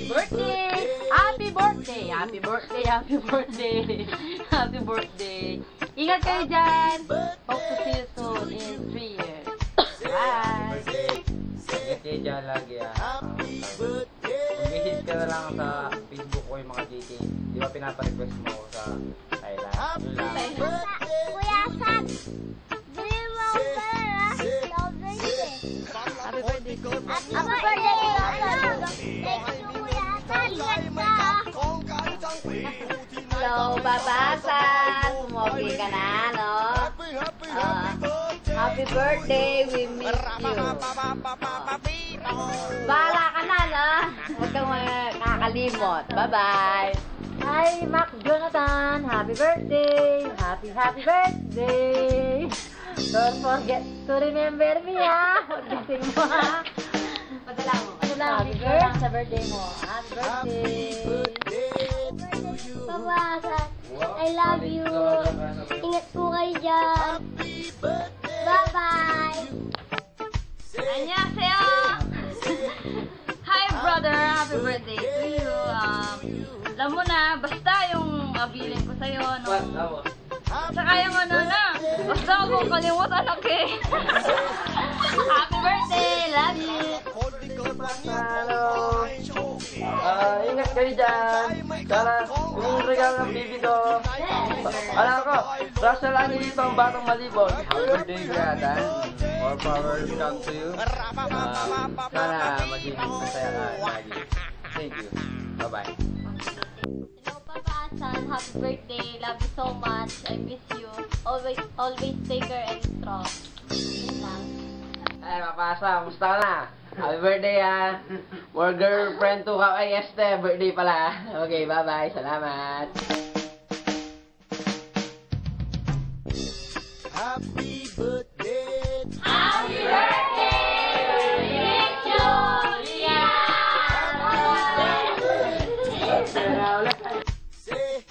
birthday! Happy birthday! Happy birthday! Happy birthday! Happy birthday! Ingat kayo dyan! Hope to see you soon in 3 years. Bye! Ingat kayo dyan lagi Mag-visit ka na lang sa Facebook ko yung mga GT. Di ba pinaparequest mo ko sa Thailand? Yun lang. Kuya San, bili mo ako pera. Happy birthday! Happy birthday, Kuya San. Thank you, Kuya San. Ingat ka. Hello, babasan! Sumogi ka na, no? Happy birthday! We miss you! Bahala ka na, no? Huwag kang makakalimot. Bye-bye! Hi, Mac Jonathan! Happy birthday! Happy birthday! Don't forget to remember me, ha? Gising mo, ha? Padala mo. Happy birthday sa birthday mo. Happy birthday! Babasan, I love you. Ingat po kayo dyan. Bye-bye. 안녕하세요. Hi brother, happy birthday to you. Alam mo na, basta yung abilin ko sa'yo, no? Saka yung ano na, basta huwag mong kalimutan, okay? Happy birthday, love you. Hello! Ingat kayo dyan! Sana yung regalo ng baby ko. Alam ko, Russell lang dito ang batang malibon. Happy birthday, Gratan. More power come to you. Sana maging masaya ka lagi. Thank you. Bye-bye. Hello, Babasan. Happy birthday. Love you so much. I miss you. Always stay care and strong. Yun lang. Ay, mapasa. Musta ka na? Happy birthday, ha. More girlfriend to ka. Ay, este. Birthday pala. Okay, bye-bye. Salamat. Happy birthday. Happy birthday, Victoria! Say,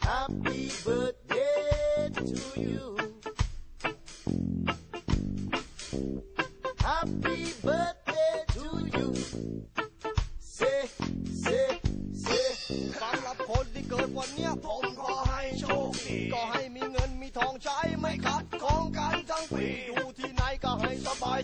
happy birthday to you. Happy birthday to you. Say สำหรับคนที่เกิดวันเนี้ยผมขอให้โชคดีก็ให้มีเงินมีทองใช้ไม่ขัดของกันทั้งปีอยู่ที่ไหนก็ให้สบาย